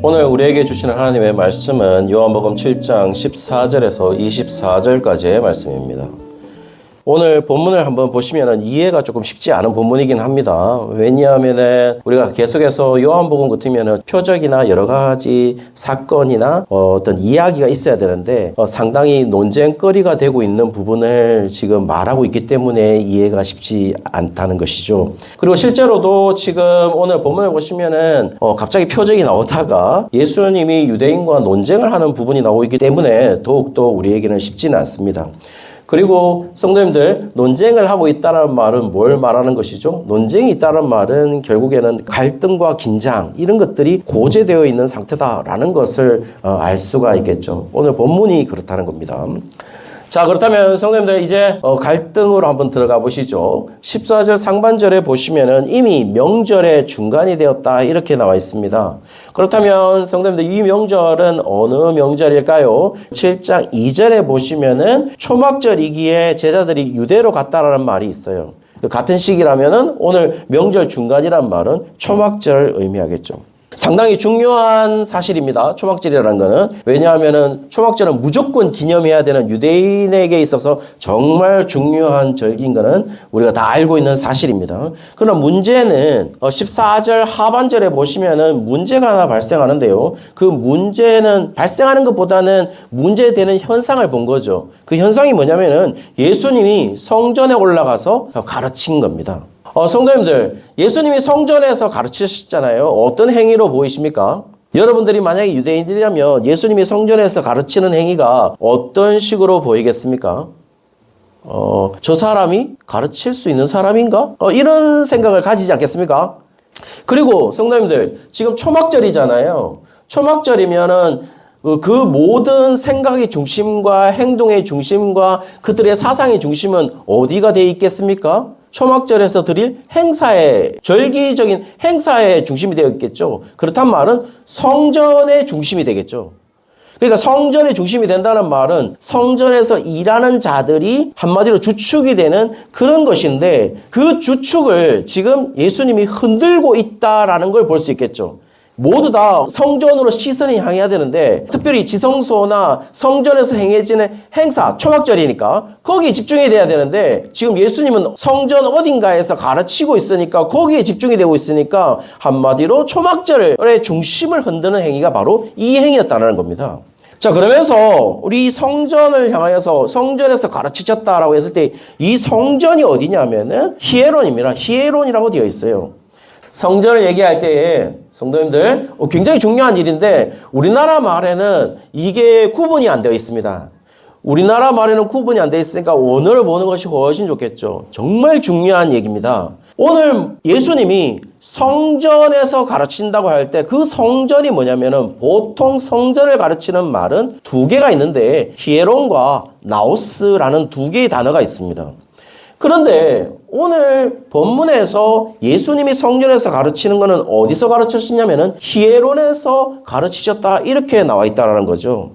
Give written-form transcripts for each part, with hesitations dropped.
오늘 우리에게 주시는 하나님의 말씀은 요한복음 7장 14절에서 24절까지의 말씀입니다. 오늘 본문을 한번 보시면 이해가 조금 쉽지 않은 본문이긴 합니다. 왜냐하면 우리가 계속해서 요한복음 같으면 표적이나 여러 가지 사건이나 어떤 이야기가 있어야 되는데 상당히 논쟁거리가 되고 있는 부분을 지금 말하고 있기 때문에 이해가 쉽지 않다는 것이죠. 그리고 실제로도 지금 오늘 본문을 보시면은 갑자기 표적이 나오다가 예수님이 유대인과 논쟁을 하는 부분이 나오고 있기 때문에 더욱더 우리에게는 쉽지는 않습니다. 그리고 성도님들, 논쟁을 하고 있다는 말은 뭘 말하는 것이죠? 논쟁이 있다는 말은 결국에는 갈등과 긴장 이런 것들이 고재되어 있는 상태다라는 것을 알 수가 있겠죠. 오늘 본문이 그렇다는 겁니다. 자, 그렇다면 성도님들 이제 갈등으로 한번 들어가 보시죠. 14절 상반절에 보시면은 이미 명절의 중간이 되었다 이렇게 나와 있습니다. 그렇다면 성도님들 이 명절은 어느 명절일까요? 7장 2절에 보시면은 초막절이기에 제자들이 유대로 갔다라는 말이 있어요. 같은 시기라면은 오늘 명절 중간이란 말은 초막절을 의미하겠죠. 상당히 중요한 사실입니다. 초막절이라는 거는. 왜냐하면은 초막절은 무조건 기념해야 되는 유대인에게 있어서 정말 중요한 절기인 거는 우리가 다 알고 있는 사실입니다. 그러나 문제는 14절 하반절에 보시면은 문제가 하나 발생하는데요. 그 문제는 발생하는 것보다는 문제되는 현상을 본 거죠. 그 현상이 뭐냐면은 예수님이 성전에 올라가서 가르친 겁니다. 성도님들, 예수님이 성전에서 가르치셨잖아요. 어떤 행위로 보이십니까? 여러분들이 만약에 유대인들이라면 예수님이 성전에서 가르치는 행위가 어떤 식으로 보이겠습니까? 저 사람이 가르칠 수 있는 사람인가? 이런 생각을 가지지 않겠습니까? 그리고 성도님들, 지금 초막절이잖아요. 초막절이면은 그 모든 생각의 중심과 행동의 중심과 그들의 사상의 중심은 어디가 되어 있겠습니까? 초막절에서 드릴 행사의, 절기적인 행사의 중심이 되어 있겠죠. 그렇단 말은 성전의 중심이 되겠죠. 그러니까 성전의 중심이 된다는 말은 성전에서 일하는 자들이 한마디로 주축이 되는 그런 것인데 그 주축을 지금 예수님이 흔들고 있다라는 걸 볼 수 있겠죠. 모두 다 성전으로 시선이 향해야 되는데 특별히 지성소나 성전에서 행해지는 행사, 초막절이니까 거기에 집중이 돼야 되는데 지금 예수님은 성전 어딘가에서 가르치고 있으니까 거기에 집중이 되고 있으니까 한마디로 초막절의 중심을 흔드는 행위가 바로 이 행위였다는 겁니다. 자, 그러면서 우리 성전을 향하여서 성전에서 가르치셨다라고 했을 때 이 성전이 어디냐면은 히에론입니다. 히에론이라고 되어 있어요. 성전을 얘기할 때에 성도님들 굉장히 중요한 일인데 우리나라 말에는 이게 구분이 안 되어 있습니다. 우리나라 말에는 구분이 안 되어 있으니까 원어를 보는 것이 훨씬 좋겠죠. 정말 중요한 얘기입니다. 오늘 예수님이 성전에서 가르친다고 할 때 그 성전이 뭐냐면은 보통 성전을 가르치는 말은 두 개가 있는데 히에론과 나오스라는 두 개의 단어가 있습니다. 그런데 오늘 본문에서 예수님이 성전에서 가르치는 것은 어디서 가르치셨냐면은 히에론에서 가르치셨다 이렇게 나와 있다라는 거죠.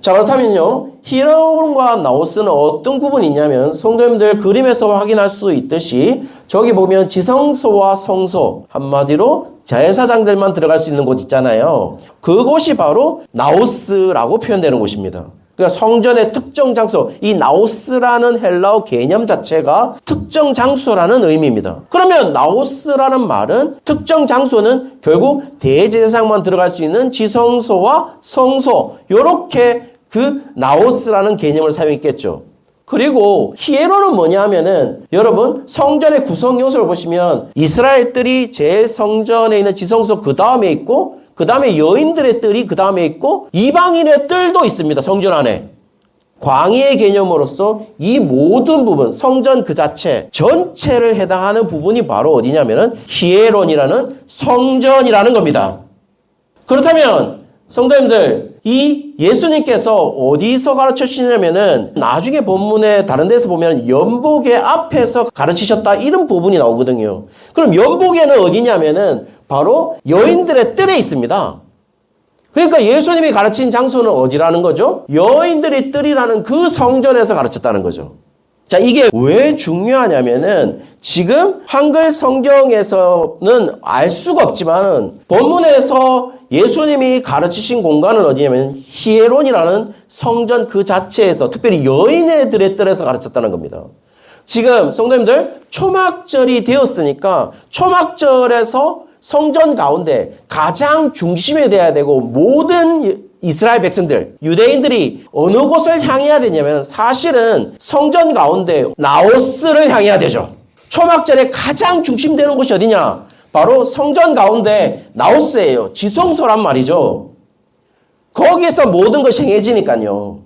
자, 그렇다면요. 히에론과 나오스는 어떤 구분이 있냐면 성도님들 그림에서 확인할 수 있듯이 저기 보면 지성소와 성소 한마디로 제사장들만 들어갈 수 있는 곳 있잖아요. 그곳이 바로 나오스라고 표현되는 곳입니다. 그러니까 성전의 특정 장소, 이 나오스라는 헬라어 개념 자체가 특정 장소라는 의미입니다. 그러면 나오스라는 말은 특정 장소는 결국 대제사장만 들어갈 수 있는 지성소와 성소 이렇게 그 나오스라는 개념을 사용했겠죠. 그리고 히에론은 뭐냐 하면은 여러분 성전의 구성 요소를 보시면 이스라엘들이 제성전에 있는 지성소 그 다음에 있고 그 다음에 여인들의 뜰이 그 다음에 있고 이방인의 뜰도 있습니다. 성전 안에. 광의의 개념으로서 이 모든 부분, 성전 그 자체, 전체를 해당하는 부분이 바로 어디냐면은 히에론이라는 성전이라는 겁니다. 그렇다면 성도님들, 이 예수님께서 어디서 가르쳐 주시냐면은 나중에 본문에 다른 데서 보면 연복의 앞에서 가르치셨다 이런 부분이 나오거든요. 그럼 연복에는 어디냐면은 바로 여인들의 뜰에 있습니다. 그러니까 예수님이 가르친 장소는 어디라는 거죠? 여인들의 뜰이라는 그 성전에서 가르쳤다는 거죠. 자, 이게 왜 중요하냐면은 지금 한글 성경에서는 알 수가 없지만은 본문에서 예수님이 가르치신 공간은 어디냐면 히에론이라는 성전 그 자체에서 특별히 여인들의 뜰에서 가르쳤다는 겁니다. 지금 성도님들 초막절이 되었으니까 초막절에서 성전 가운데 가장 중심에 돼야 되고 모든 이스라엘 백성들, 유대인들이 어느 곳을 향해야 되냐면 사실은 성전 가운데 나오스를 향해야 되죠. 초막절에 가장 중심되는 곳이 어디냐? 바로 성전 가운데 나오스예요. 지성소란 말이죠. 거기에서 모든 것이 행해지니까요.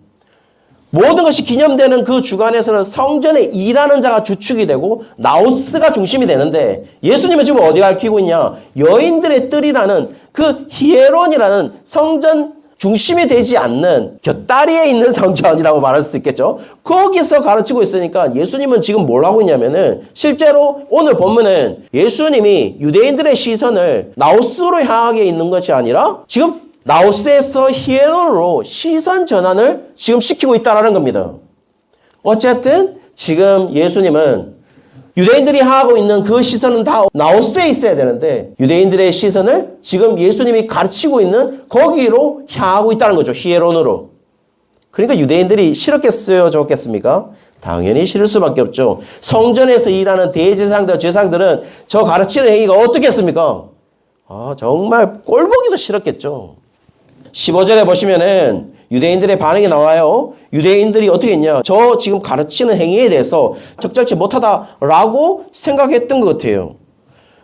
모든 것이 기념되는 그 주간에서는 성전에 일하는 자가 주축이 되고 나오스가 중심이 되는데 예수님은 지금 어디 가르치고 있냐? 여인들의 뜰이라는 그 히에론이라는 성전 중심이 되지 않는 곁다리에 있는 성전이라고 말할 수 있겠죠. 거기서 가르치고 있으니까 예수님은 지금 뭘 하고 있냐면은 실제로 오늘 본문은 예수님이 유대인들의 시선을 나우스로 향하게 있는 것이 아니라 지금 나우스에서 히에론으로 시선 전환을 지금 시키고 있다는 겁니다. 어쨌든 지금 예수님은 유대인들이 하고 있는 그 시선은 다 나우스에 있어야 되는데 유대인들의 시선을 지금 예수님이 가르치고 있는 거기로 향하고 있다는 거죠. 히에론으로. 그러니까 유대인들이 싫었겠어요? 좋겠습니까? 당연히 싫을 수밖에 없죠. 성전에서 일하는 대제사장들, 제사장들은 저 가르치는 행위가 어떻겠습니까? 정말 꼴보기도 싫었겠죠. 15절에 보시면은 유대인들의 반응이 나와요. 유대인들이 어떻게 했냐? 저 지금 가르치는 행위에 대해서 적절치 못하다라고 생각했던 것 같아요.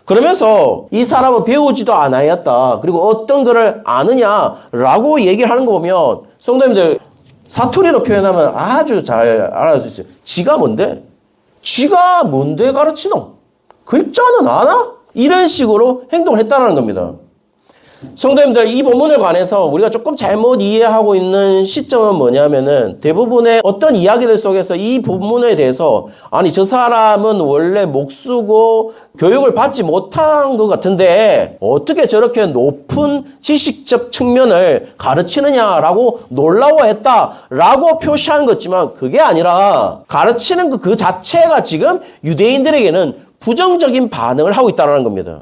그러면서 이 사람은 배우지도 않았다. 그리고 어떤 거를 아느냐라고 얘기를 하는 거 보면 성도님들 사투리로 표현하면 아주 잘 알아볼 수 있어요. 지가 뭔데? 지가 뭔데 가르치노? 글자는 아나? 이런 식으로 행동을 했다는 겁니다. 성도님들 이 본문에 관해서 우리가 조금 잘못 이해하고 있는 시점은 뭐냐면은 대부분의 어떤 이야기들 속에서 이 본문에 대해서 아니 저 사람은 원래 목수고 교육을 받지 못한 것 같은데 어떻게 저렇게 높은 지식적 측면을 가르치느냐라고 놀라워했다라고 표시하는 것지만 그게 아니라 가르치는 그 자체가 지금 유대인들에게는 부정적인 반응을 하고 있다는 겁니다.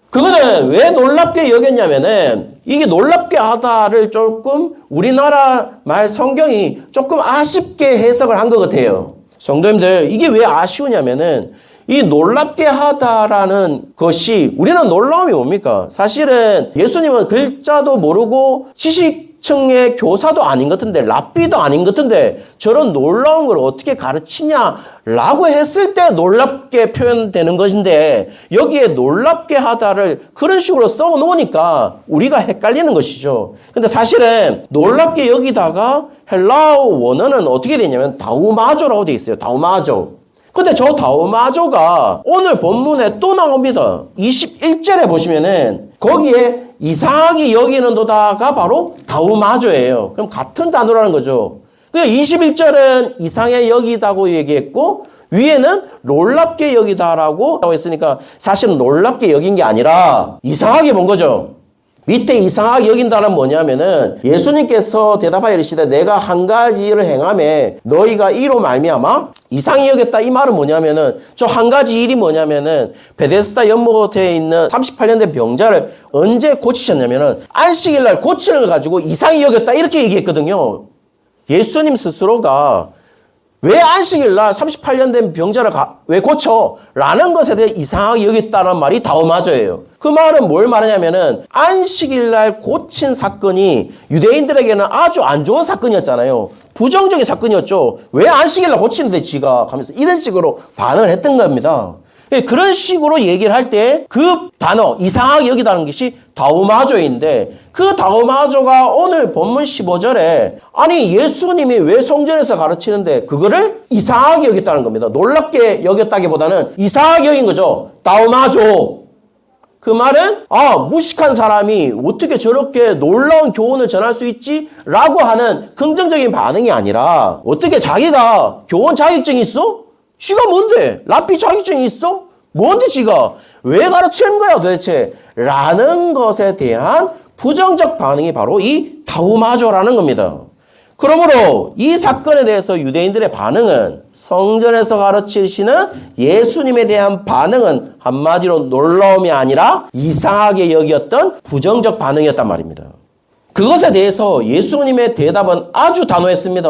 그거는 왜 놀랍게 여겼냐면은 이게 놀랍게 하다를 조금 우리나라 말 성경이 조금 아쉽게 해석을 한 것 같아요. 성도님들 이게 왜 아쉬우냐면은 이 놀랍게 하다라는 것이 우리는 놀라움이 뭡니까? 사실은 예수님은 글자도 모르고 지식층의 교사도 아닌 것 같은데 랍비도 아닌 것 같은데 저런 놀라운 걸 어떻게 가르치냐라고 했을 때 놀랍게 표현되는 것인데 여기에 놀랍게 하다를 그런 식으로 써 놓으니까 우리가 헷갈리는 것이죠. 근데 사실은 놀랍게 여기다가 헬라어 원어는 어떻게 되냐면 다우마조라고 되어 있어요. 다우마조. 근데 저 다우마조가 오늘 본문에 또 나옵니다. 21절에 보시면은 거기에 이상하게 여기는도다가 바로 다우마조예요. 그럼 같은 단어라는 거죠. 그러니까 21절은 이상하게 여기다고 얘기했고 위에는 놀랍게 여기다라고 했으니까 사실은 놀랍게 여긴 게 아니라 이상하게 본 거죠. 밑에 이상하게 여긴다는 뭐냐면은 예수님께서 대답하여 이르시되 내가 한 가지를 행하매 너희가 이로 말미암아 이상히 여겼다. 이 말은 뭐냐면은 저 한 가지 일이 뭐냐면은 베데스다 연못에 있는 38년 된 병자를 언제 고치셨냐면은 안식일 날 고치는 걸 가지고 이상히 여겼다 이렇게 얘기했거든요. 예수님 스스로가 왜 안식일 날 38년 된 병자를 왜 고쳐? 라는 것에 대해 이상하게 여겼다는 말이 다우마조예요. 그 말은 뭘 말하냐면은 안식일 날 고친 사건이 유대인들에게는 아주 안 좋은 사건이었잖아요. 부정적인 사건이었죠. 왜 안식일 날 고치는데 지가 하면서 이런 식으로 반응을 했던 겁니다. 그런 식으로 얘기를 할 때 그 단어 이상하게 여기다는 것이 다우마조인데 그 다우마조가 오늘 본문 15절에 아니 예수님이 왜 성전에서 가르치는데 그거를 이상하게 여겼다는 겁니다. 놀랍게 여겼다기보다는 이상하게 여긴 거죠. 다우마조. 그 말은 무식한 사람이 어떻게 저렇게 놀라운 교훈을 전할 수 있지? 라고 하는 긍정적인 반응이 아니라 어떻게 자기가 교원 자격증이 있어? 지가 뭔데? 랍비 자격증이 있어? 뭔데 지가? 왜 가르치는 거야 도대체? 라는 것에 대한 부정적 반응이 바로 이 다우마조라는 겁니다. 그러므로 이 사건에 대해서 유대인들의 반응은 성전에서 가르치시는 예수님에 대한 반응은 한마디로 놀라움이 아니라 이상하게 여겼던 부정적 반응이었단 말입니다. 그것에 대해서 예수님의 대답은 아주 단호했습니다.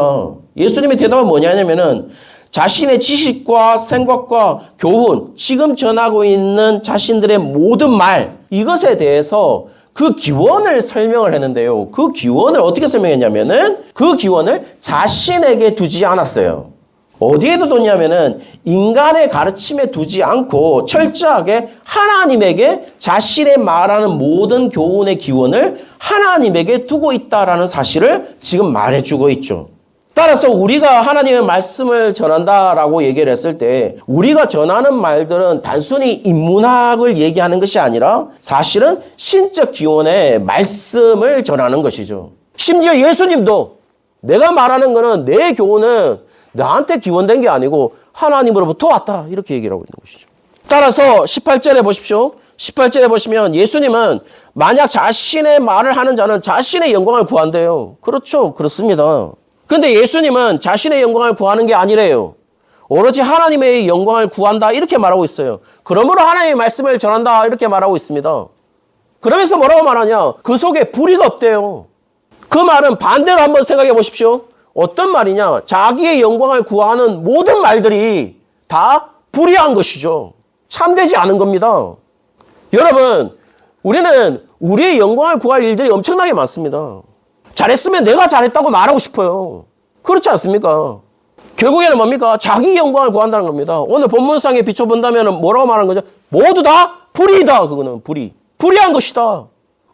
예수님의 대답은 뭐냐면은 자신의 지식과 생각과 교훈, 지금 전하고 있는 자신들의 모든 말, 이것에 대해서 그 기원을 설명을 했는데요. 그 기원을 어떻게 설명했냐면은 그 기원을 자신에게 두지 않았어요. 어디에 뒀냐면은 인간의 가르침에 두지 않고 철저하게 하나님에게 자신의 말하는 모든 교훈의 기원을 하나님에게 두고 있다라는 사실을 지금 말해주고 있죠. 따라서 우리가 하나님의 말씀을 전한다라고 얘기를 했을 때 우리가 전하는 말들은 단순히 인문학을 얘기하는 것이 아니라 사실은 신적 기원의 말씀을 전하는 것이죠. 심지어 예수님도 내가 말하는 거는 내 교훈은 나한테 기원된 게 아니고 하나님으로부터 왔다 이렇게 얘기를 하고 있는 것이죠. 따라서 18절에 보십시오. 18절에 보시면 예수님은 만약 자신의 말을 하는 자는 자신의 영광을 구한대요. 그렇죠. 그렇습니다. 근데 예수님은 자신의 영광을 구하는 게 아니래요. 오로지 하나님의 영광을 구한다 이렇게 말하고 있어요. 그러므로 하나님의 말씀을 전한다 이렇게 말하고 있습니다. 그러면서 뭐라고 말하냐? 그 속에 불의가 없대요. 그 말은 반대로 한번 생각해 보십시오. 어떤 말이냐? 자기의 영광을 구하는 모든 말들이 다 불의한 것이죠. 참되지 않은 겁니다. 여러분, 우리는 우리의 영광을 구할 일들이 엄청나게 많습니다. 잘했으면 내가 잘했다고 말하고 싶어요. 그렇지 않습니까? 결국에는 뭡니까? 자기 영광을 구한다는 겁니다. 오늘 본문상에 비춰본다면 뭐라고 말하는 거죠? 모두 다 불의다. 그거는 불의. 불의한 것이다.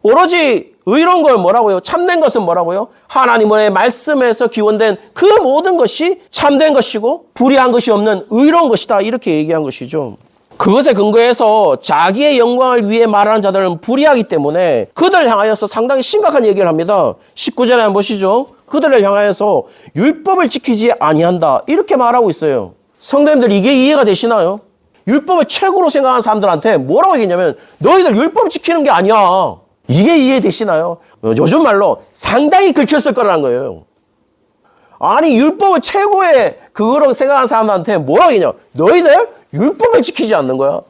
오로지 의로운 걸 뭐라고요? 참된 것은 뭐라고요? 하나님의 말씀에서 기원된 그 모든 것이 참된 것이고 불의한 것이 없는 의로운 것이다. 이렇게 얘기한 것이죠. 그것에 근거해서 자기의 영광을 위해 말하는 자들은 불의하기 때문에 그들을 향하여서 상당히 심각한 얘기를 합니다. 19절에 한번 보시죠. 그들을 향하여서 율법을 지키지 아니한다. 이렇게 말하고 있어요. 성도님들 이게 이해가 되시나요? 율법을 최고로 생각하는 사람들한테 뭐라고 얘기했냐면 너희들 율법 지키는 게 아니야. 이게 이해되시나요? 요즘 말로 상당히 긁혔을 거라는 거예요. 아니 율법을 최고의 그거로 생각하는 사람한테 뭐라고 얘기냐? 너희들 율법을 지키지 않는 거야.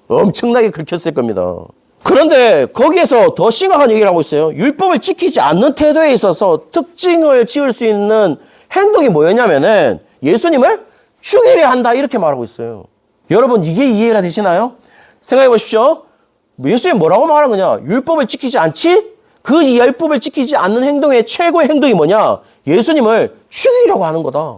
엄청나게 긁혔을 겁니다. 그런데 거기에서 더 심각한 얘기를 하고 있어요. 율법을 지키지 않는 태도에 있어서 특징을 지을 수 있는 행동이 뭐였냐면은 예수님을 죽이려 한다 이렇게 말하고 있어요. 여러분 이게 이해가 되시나요? 생각해 보십시오. 예수님이 뭐라고 말하는 거냐? 율법을 지키지 않지? 그 율법을 지키지 않는 행동의 최고의 행동이 뭐냐? 예수님을 죽이려고 하는 거다.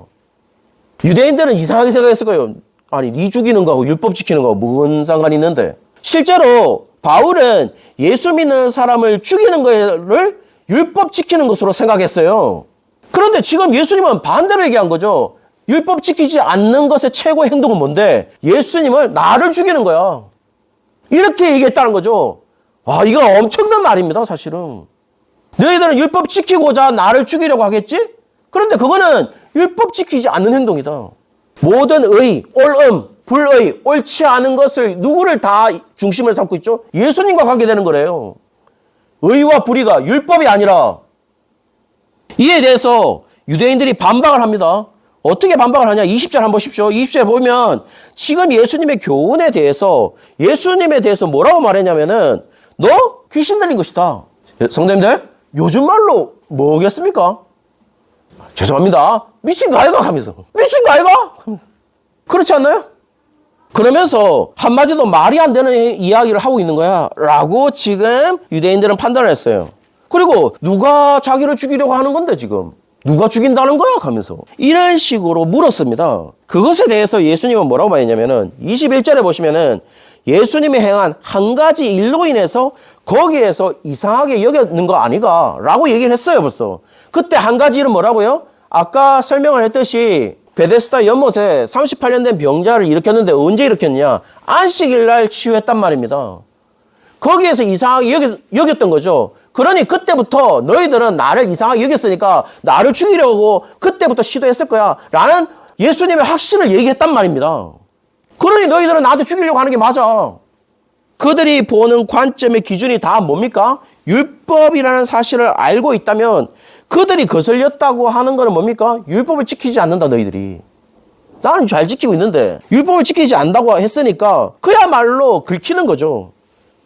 유대인들은 이상하게 생각했을 거예요. 아니, 네 죽이는 거하고 율법 지키는 거하고 무슨 상관이 있는데? 실제로 바울은 예수 믿는 사람을 죽이는 거를 율법 지키는 것으로 생각했어요. 그런데 지금 예수님은 반대로 얘기한 거죠. 율법 지키지 않는 것의 최고의 행동은 뭔데? 예수님을 나를 죽이는 거야. 이렇게 얘기했다는 거죠. 와, 이거 엄청난 말입니다, 사실은. 너희들은 율법 지키고자 나를 죽이려고 하겠지? 그런데 그거는 율법 지키지 않는 행동이다. 모든 의, 옳음, 불의, 옳지 않은 것을 누구를 다 중심을 삼고 있죠? 예수님과 가게 되는 거래요. 의와 불의가 율법이 아니라. 이에 대해서 유대인들이 반박을 합니다. 어떻게 반박을 하냐? 20절 한번 보십시오. 20절 보면 지금 예수님의 교훈에 대해서 예수님에 대해서 뭐라고 말했냐면은 너 귀신 들린 것이다. 성도님들 요즘 말로 뭐겠습니까? 죄송합니다. 미친 거 아이가? 하면서 미친 거 아이가? 그렇지 않나요? 그러면서 한마디도 말이 안 되는 이야기를 하고 있는 거야 라고 지금 유대인들은 판단을 했어요. 그리고 누가 자기를 죽이려고 하는 건데 지금 누가 죽인다는 거야? 하면서 이런 식으로 물었습니다. 그것에 대해서 예수님은 뭐라고 말했냐면은 21절에 보시면은 예수님이 행한 한 가지 일로 인해서 거기에서 이상하게 여겼는 거 아니가? 라고 얘기를 했어요, 벌써. 그때 한 가지 일은 뭐라고요? 아까 설명을 했듯이 베데스다 연못에 38년 된 병자를 일으켰는데 언제 일으켰냐? 안식일 날 치유했단 말입니다. 거기에서 이상하게 여겼던 거죠. 그러니 그때부터 너희들은 나를 이상하게 여겼으니까 나를 죽이려고 그때부터 시도했을 거야. 라는 예수님의 확신을 얘기했단 말입니다. 그러니 너희들은 나한테 죽이려고 하는 게 맞아. 그들이 보는 관점의 기준이 다 뭡니까? 율법이라는 사실을 알고 있다면 그들이 거슬렸다고 하는 거는 뭡니까? 율법을 지키지 않는다, 너희들이. 나는 잘 지키고 있는데 율법을 지키지 않는다고 했으니까 그야말로 긁히는 거죠.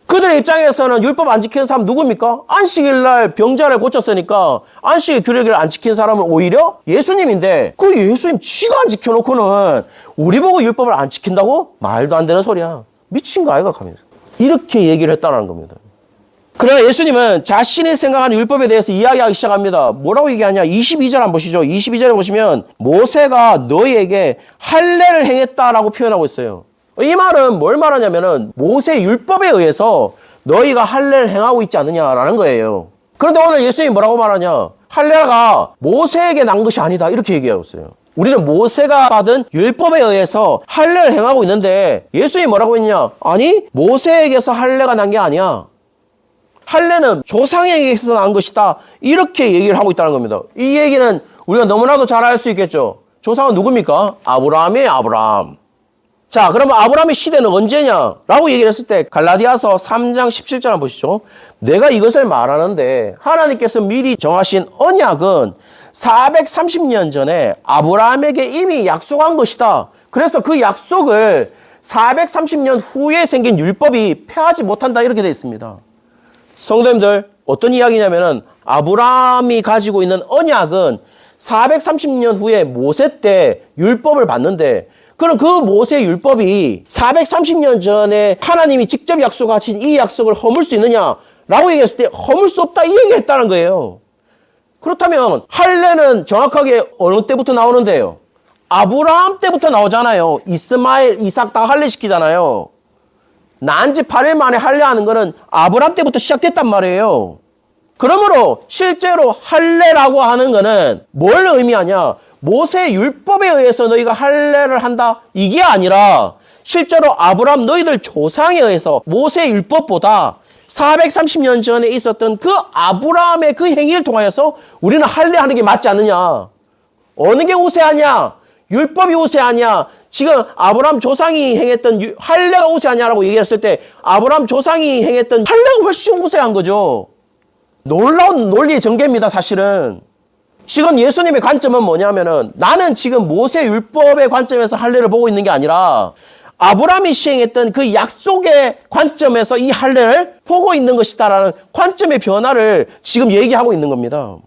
그들의 입장에서는 율법 안 지키는 사람 누굽니까? 안식일 날 병자를 고쳤으니까 안식일 규례를 안 지키는 사람은 오히려 예수님인데 그 예수님 지가 안 지켜놓고는 우리 보고 율법을 안 지킨다고? 말도 안 되는 소리야. 미친 거 아이가 하면서 이렇게 얘기를 했다는 겁니다. 그러나 예수님은 자신이 생각하는 율법에 대해서 이야기하기 시작합니다. 뭐라고 얘기하냐? 22절 한번 보시죠. 22절에 보시면 모세가 너희에게 할례를 행했다라고 표현하고 있어요. 이 말은 뭘 말하냐면은 모세 율법에 의해서 너희가 할례를 행하고 있지 않느냐라는 거예요. 그런데 오늘 예수님이 뭐라고 말하냐? 할례가 모세에게 난 것이 아니다. 이렇게 얘기하고 있어요. 우리는 모세가 받은 율법에 의해서 할례를 행하고 있는데 예수님이 뭐라고 했냐? 아니, 모세에게서 할례가 난 게 아니야. 할례는 조상에게서 난 것이다. 이렇게 얘기를 하고 있다는 겁니다. 이 얘기는 우리가 너무나도 잘 알 수 있겠죠. 조상은 누굽니까? 아브라함이에요, 아브라함. 자, 그러면 아브라함의 시대는 언제냐? 라고 얘기를 했을 때 갈라디아서 3장 17절 한번 보시죠. 내가 이것을 말하는데 하나님께서 미리 정하신 언약은 430년 전에 아브라함에게 이미 약속한 것이다. 그래서 그 약속을 430년 후에 생긴 율법이 폐하지 못한다. 이렇게 되어 있습니다. 성도님들, 어떤 이야기냐면은 아브라함이 가지고 있는 언약은 430년 후에 모세 때 율법을 받는데 그럼 그 모세 율법이 430년 전에 하나님이 직접 약속하신 이 약속을 허물 수 있느냐라고 얘기했을 때 허물 수 없다 이 얘기를 했다는 거예요. 그렇다면 할례는 정확하게 어느 때부터 나오는데요? 아브라함 때부터 나오잖아요. 이스마엘, 이삭 다 할례 시키잖아요. 난 지 8일 만에 할례하는 거는 아브라함 때부터 시작됐단 말이에요. 그러므로 실제로 할례라고 하는 거는 뭘 의미하냐? 모세 율법에 의해서 너희가 할례를 한다 이게 아니라 실제로 아브라함 너희들 조상에 의해서 모세 율법보다 430년 전에 있었던 그 아브라함의 그 행위를 통하여서 우리는 할례하는 게 맞지 않느냐? 어느 게 우세하냐? 율법이 우세하냐? 지금 아브라함 조상이 행했던 할례가 우세하냐라고 얘기했을 때 아브라함 조상이 행했던 할례가 훨씬 우세한 거죠. 놀라운 논리의 전개입니다, 사실은. 지금 예수님의 관점은 뭐냐면은 나는 지금 모세 율법의 관점에서 할례를 보고 있는 게 아니라 아브라함이 시행했던 그 약속의 관점에서 이 할례를 보고 있는 것이다라는 관점의 변화를 지금 얘기하고 있는 겁니다.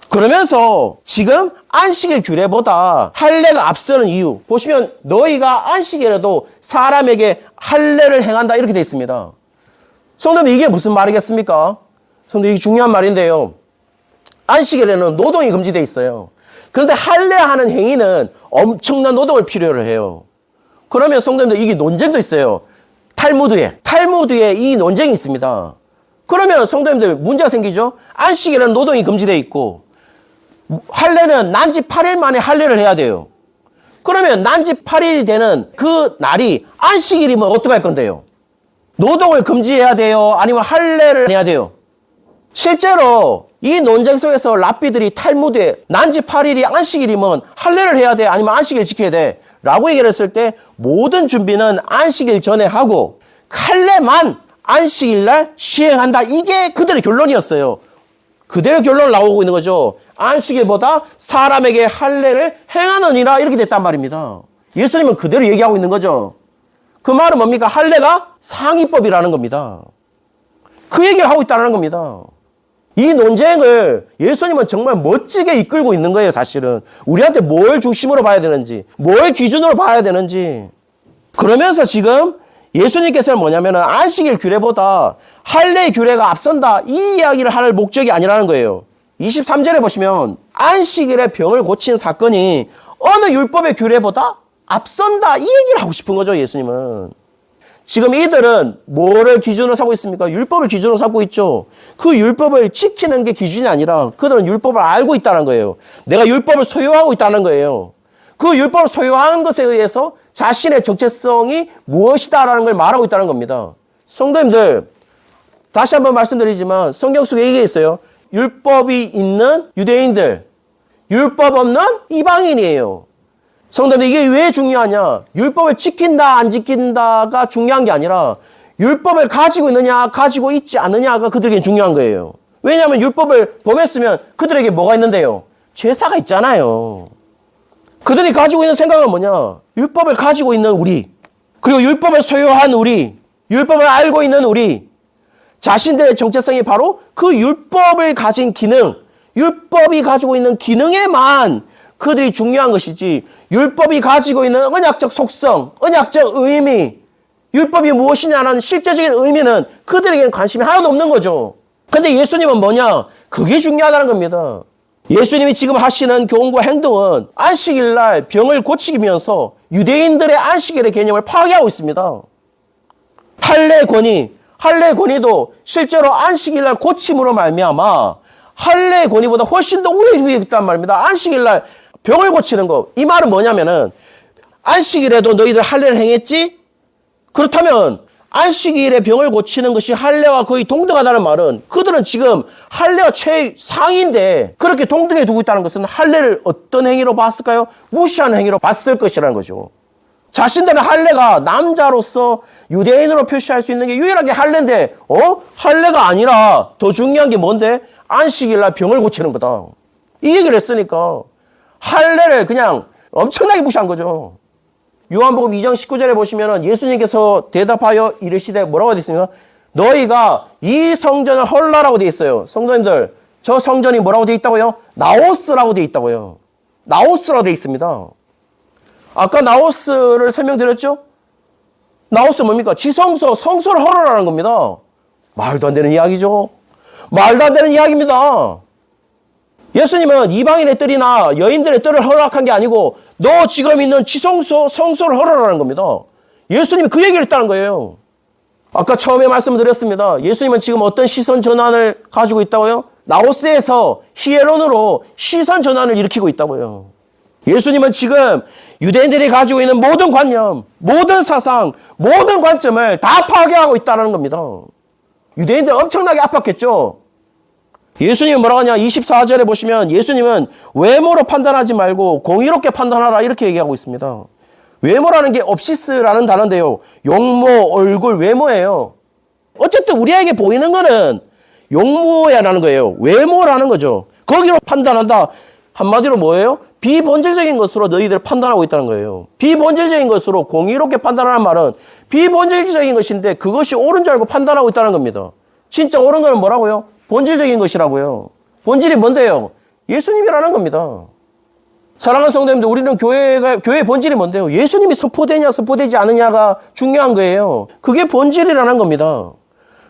그러면서 지금 안식일 규례보다 할례가 앞서는 이유 보시면 너희가 안식일에도 사람에게 할례를 행한다 이렇게 되어 있습니다. 성도님 이게 무슨 말이겠습니까? 성도님 이게 중요한 말인데요. 안식일에는 노동이 금지되어 있어요. 그런데 할례하는 행위는 엄청난 노동을 필요로 해요. 그러면 성도님들 이게 논쟁도 있어요. 탈무드에 이 논쟁이 있습니다. 그러면 성도님들 문제가 생기죠. 안식일에는 노동이 금지되어 있고 할례는 난지 8일 만에 할례를 해야 돼요. 그러면 난지 8일이 되는 그 날이 안식일이면 어떻게 할 건데요? 노동을 금지해야 돼요? 아니면 할례를 해야 돼요? 실제로 이 논쟁 속에서 랍비들이 탈무드에 난지 8일이 안식일이면 할례를 해야 돼? 아니면 안식일 지켜야 돼? 라고 얘기를 했을 때 모든 준비는 안식일 전에 하고 할례만 안식일날 시행한다. 이게 그들의 결론이었어요. 그대로 결론 나오고 있는 거죠. 안식일보다 사람에게 할례를 행하느니라 이렇게 됐단 말입니다. 예수님은 그대로 얘기하고 있는 거죠. 그 말은 뭡니까? 할례가 상위법이라는 겁니다. 그 얘기를 하고 있다는 겁니다. 이 논쟁을 예수님은 정말 멋지게 이끌고 있는 거예요, 사실은. 우리한테 뭘 중심으로 봐야 되는지, 뭘 기준으로 봐야 되는지. 그러면서 지금 예수님께서는 뭐냐면은 안식일 규례보다 할례 규례가 앞선다. 이 이야기를 할 목적이 아니라는 거예요. 23절에 보시면 안식일에 병을 고친 사건이 어느 율법의 규례보다 앞선다. 이 얘기를 하고 싶은 거죠, 예수님은. 지금 이들은 뭐를 기준으로 삼고 있습니까? 율법을 기준으로 삼고 있죠. 그 율법을 지키는 게 기준이 아니라 그들은 율법을 알고 있다는 거예요. 내가 율법을 소유하고 있다는 거예요. 그 율법을 소유하는 것에 의해서 자신의 정체성이 무엇이다라는 걸 말하고 있다는 겁니다. 성도님들, 다시 한번 말씀드리지만 성경 속에 이게 있어요. 율법이 있는 유대인들, 율법 없는 이방인이에요. 성도님들, 이게 왜 중요하냐? 율법을 지킨다 안 지킨다가 중요한 게 아니라 율법을 가지고 있느냐 가지고 있지 않느냐가 그들에게 중요한 거예요. 왜냐하면 율법을 범했으면 그들에게 뭐가 있는데요? 제사가 있잖아요. 그들이 가지고 있는 생각은 뭐냐? 율법을 가지고 있는 우리, 그리고 율법을 소유한 우리, 율법을 알고 있는 우리, 자신들의 정체성이 바로 그 율법을 가진 기능, 율법이 가지고 있는 기능에만 그들이 중요한 것이지, 율법이 가지고 있는 언약적 속성, 언약적 의미, 율법이 무엇이냐는 실제적인 의미는 그들에게는 관심이 하나도 없는 거죠. 근데 예수님은 뭐냐? 그게 중요하다는 겁니다. 예수님이 지금 하시는 교훈과 행동은 안식일 날 병을 고치면서 유대인들의 안식일의 개념을 파괴하고 있습니다. 할례 권위도 실제로 안식일 날 고침으로 말미암아 할례 권위보다 훨씬 더 우위에 있단 말입니다. 안식일 날 병을 고치는 거. 이 말은 뭐냐면은 안식일에도 너희들 할례를 행했지? 그렇다면 안식일에 병을 고치는 것이 할례와 거의 동등하다는 말은 그들은 지금 할례가 최상인데 그렇게 동등해 두고 있다는 것은 할례를 어떤 행위로 봤을까요? 무시하는 행위로 봤을 것이라는 거죠. 자신들의 할례가 남자로서 유대인으로 표시할 수 있는 게 유일하게 할례인데 할례가 아니라 더 중요한 게 뭔데? 안식일 날 병을 고치는 거다. 이 얘기를 했으니까 할례를 그냥 엄청나게 무시한 거죠. 요한복음 2장 19절에 보시면 예수님께서 대답하여 이르시되 뭐라고 되어 있습니까? 너희가 이 성전을 헐라라고 되어 있어요. 성도님들, 저 성전이 뭐라고 되어 있다고요? 나오스라고 되어 있다고요. 나오스라고 되어 있습니다. 아까 나오스를 설명드렸죠? 나오스 뭡니까? 지성소, 성소를 헐어라는 겁니다. 말도 안 되는 이야기죠. 말도 안 되는 이야기입니다. 예수님은 이방인의 뜰이나 여인들의 뜰을 허락한 게 아니고 너 지금 있는 지성소, 성소를 헐어라는 겁니다. 예수님이 그 얘기를 했다는 거예요. 아까 처음에 말씀을 드렸습니다. 예수님은 지금 어떤 시선 전환을 가지고 있다고요? 나오스에서 히에론으로 시선 전환을 일으키고 있다고요. 예수님은 지금 유대인들이 가지고 있는 모든 관념, 모든 사상, 모든 관점을 다 파괴하고 있다는 겁니다. 유대인들 엄청나게 아팠겠죠? 예수님은 뭐라고 하냐? 24절에 보시면 예수님은 외모로 판단하지 말고 공의롭게 판단하라 이렇게 얘기하고 있습니다. 외모라는 게 옵시스라는 단어인데요. 용모, 얼굴, 외모예요. 어쨌든 우리에게 보이는 거는 용모야라는 거예요. 외모라는 거죠. 거기로 판단한다. 한마디로 뭐예요? 비본질적인 것으로 너희들을 판단하고 있다는 거예요. 비본질적인 것으로 공의롭게 판단하는 말은 비본질적인 것인데 그것이 옳은 줄 알고 판단하고 있다는 겁니다. 진짜 옳은 건 뭐라고요? 본질적인 것이라고요. 본질이 뭔데요? 예수님이라는 겁니다. 사랑하는 성도님들, 우리는 교회의 본질이 뭔데요? 예수님이 선포되냐 선포되지 않느냐가 중요한 거예요. 그게 본질이라는 겁니다.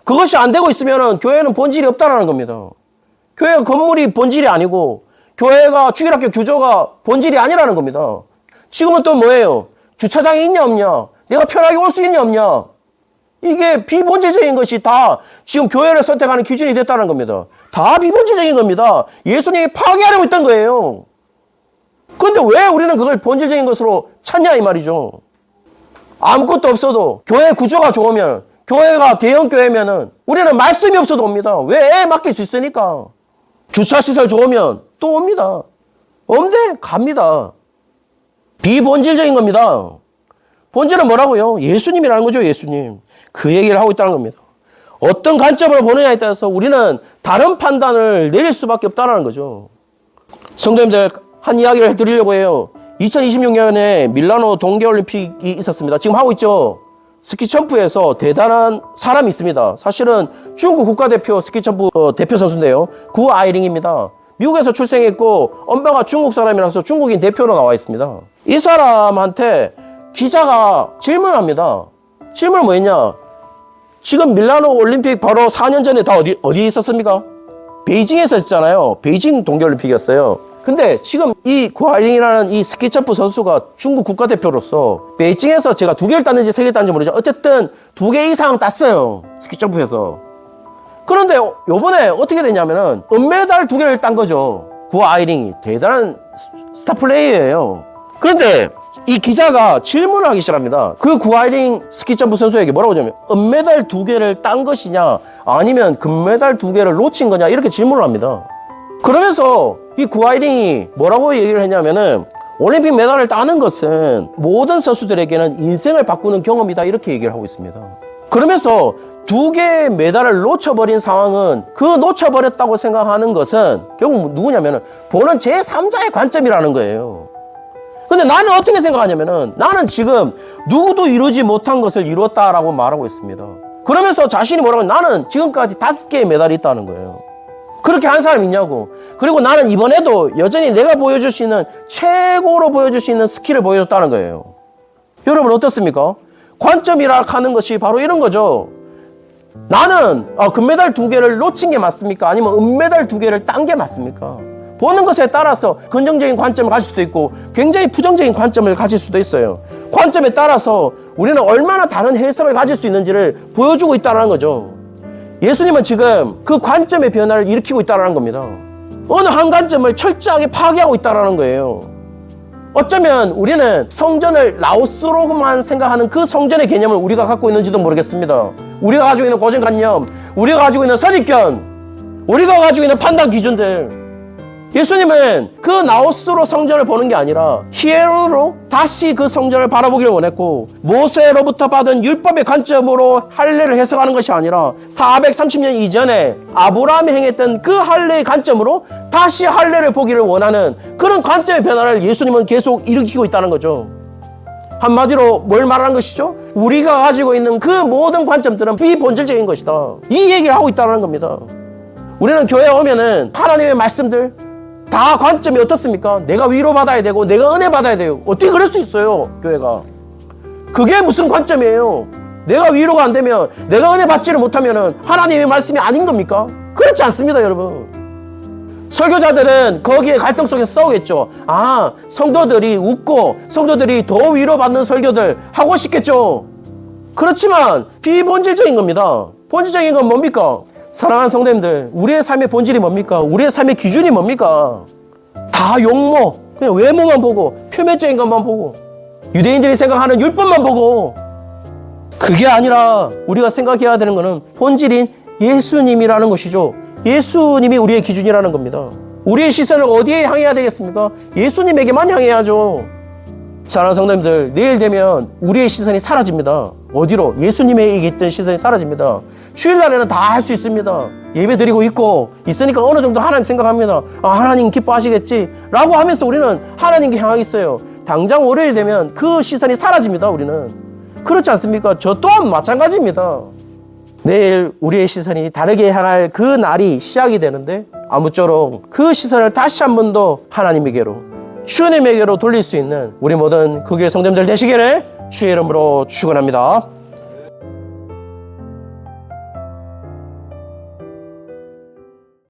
그것이 안 되고 있으면 교회는 본질이 없다라는 겁니다. 교회가 건물이 본질이 아니고 교회가 주일학교 규조가 본질이 아니라는 겁니다. 지금은 또 뭐예요? 주차장이 있냐 없냐? 내가 편하게 올 수 있냐 없냐? 이게 비본질적인 것이 다 지금 교회를 선택하는 기준이 됐다는 겁니다. 다 비본질적인 겁니다. 예수님이 파괴하려고 했던 거예요. 그런데 왜 우리는 그걸 본질적인 것으로 찾냐 이 말이죠. 아무것도 없어도 교회 구조가 좋으면 교회가 대형 교회면은 우리는 말씀이 없어도 옵니다. 왜? 맡길 수 있으니까. 주차시설 좋으면 또 옵니다. 없는데 갑니다. 비본질적인 겁니다. 본질은 뭐라고요? 예수님이라는 거죠. 예수님. 그 얘기를 하고 있다는 겁니다. 어떤 관점으로 보느냐에 따라서 우리는 다른 판단을 내릴 수밖에 없다는 거죠. 성도님들, 한 이야기를 해드리려고 해요. 2026년에 밀라노 동계올림픽이 있었습니다. 지금 하고 있죠. 스키점프에서 대단한 사람이 있습니다. 사실은 중국 국가대표 스키점프 대표 선수인데요. 구 아이링입니다. 미국에서 출생했고 엄마가 중국 사람이라서 중국인 대표로 나와 있습니다. 이 사람한테 기자가 질문을 합니다. 질문은 뭐였냐? 지금 밀라노 올림픽 바로 4년 전에 다 어디 있었습니까? 베이징에서 했잖아요. 베이징 동계올림픽이었어요. 근데 지금 이 구아링이라는 이 스키점프 선수가 중국 국가대표로서 베이징에서 제가 2개를 땄는지 3개를 땄는지 모르죠. 어쨌든 2개 이상 땄어요. 스키점프에서. 그런데 요번에 어떻게 됐냐면은 은메달 2개를 딴 거죠. 구아이링이. 대단한 스타 플레이어예요. 그런데 이 기자가 질문을 하기 시작합니다. 그 구아이링 스키점프 선수에게 뭐라고 하냐면 은메달 2개를 딴 것이냐 아니면 금메달 2개를 놓친 거냐 이렇게 질문을 합니다. 그러면서 이 구아이링이 뭐라고 얘기를 했냐면은 올림픽 메달을 따는 것은 모든 선수들에게는 인생을 바꾸는 경험이다 이렇게 얘기를 하고 있습니다. 그러면서 두 개의 메달을 놓쳐버린 상황은 그 놓쳐버렸다고 생각하는 것은 결국 누구냐면은 보는 제3자의 관점이라는 거예요. 근데 나는 어떻게 생각하냐면은 나는 지금 누구도 이루지 못한 것을 이뤘다라고 말하고 있습니다. 그러면서 자신이 뭐라고 하냐면 나는 지금까지 5개의 메달이 있다는 거예요. 그렇게 한 사람 있냐고. 그리고 나는 이번에도 여전히 내가 보여줄 수 있는 최고로 보여줄 수 있는 스킬을 보여줬다는 거예요. 여러분 어떻습니까? 관점이라 하는 것이 바로 이런 거죠. 나는 금메달 2개를 놓친 게 맞습니까? 아니면 은메달 2개를 딴 게 맞습니까? 보는 것에 따라서 긍정적인 관점을 가질 수도 있고 굉장히 부정적인 관점을 가질 수도 있어요. 관점에 따라서 우리는 얼마나 다른 해석을 가질 수 있는지를 보여주고 있다는 거죠. 예수님은 지금 그 관점의 변화를 일으키고 있다는 겁니다. 어느 한 관점을 철저하게 파괴하고 있다는 거예요. 어쩌면 우리는 성전을 라오스로만 생각하는 그 성전의 개념을 우리가 갖고 있는지도 모르겠습니다. 우리가 가지고 있는 고정관념, 우리가 가지고 있는 선입견, 우리가 가지고 있는 판단 기준들. 예수님은 그 나오스로 성전을 보는 게 아니라 히에로로 다시 그 성전을 바라보기를 원했고 모세로부터 받은 율법의 관점으로 할례를 해석하는 것이 아니라 430년 이전에 아브라함이 행했던 그 할례의 관점으로 다시 할례를 보기를 원하는 그런 관점의 변화를 예수님은 계속 일으키고 있다는 거죠. 한마디로 뭘 말하는 것이죠? 우리가 가지고 있는 그 모든 관점들은 비본질적인 것이다. 이 얘기를 하고 있다는 겁니다. 우리는 교회에 오면은 하나님의 말씀들 다 관점이 어떻습니까? 내가 위로받아야 되고 내가 은혜 받아야 돼요. 어떻게 그럴 수 있어요, 교회가? 그게 무슨 관점이에요? 내가 위로가 안 되면 내가 은혜 받지를 못하면 하나님의 말씀이 아닌 겁니까? 그렇지 않습니다, 여러분. 설교자들은 거기에 갈등 속에서 싸우겠죠. 성도들이 웃고 성도들이 더 위로받는 설교들 하고 싶겠죠. 그렇지만 비본질적인 겁니다. 본질적인 건 뭡니까? 사랑하는 성도님들, 우리의 삶의 본질이 뭡니까? 우리의 삶의 기준이 뭡니까? 다 용모, 그냥 외모만 보고 표면적인 것만 보고 유대인들이 생각하는 율법만 보고 그게 아니라 우리가 생각해야 되는 것은 본질인 예수님이라는 것이죠. 예수님이 우리의 기준이라는 겁니다. 우리의 시선을 어디에 향해야 되겠습니까? 예수님에게만 향해야죠. 사랑하는 성도님들, 내일 되면 우리의 시선이 사라집니다. 어디로? 예수님에게 있던 시선이 사라집니다. 주일날에는 다 할 수 있습니다. 예배 드리고 있으니까 어느 정도 하나님 생각합니다. 하나님 기뻐하시겠지 라고 하면서 우리는 하나님께 향하고 있어요. 당장 월요일 되면 그 시선이 사라집니다. 우리는 그렇지 않습니까? 저 또한 마찬가지입니다. 내일 우리의 시선이 다르게 향할 그 날이 시작이 되는데 아무쪼록 그 시선을 다시 한 번 더 하나님에게로 주님에게로 돌릴 수 있는 우리 모든 그 교회 성도님들 되시기를 주의 이름으로 축원합니다.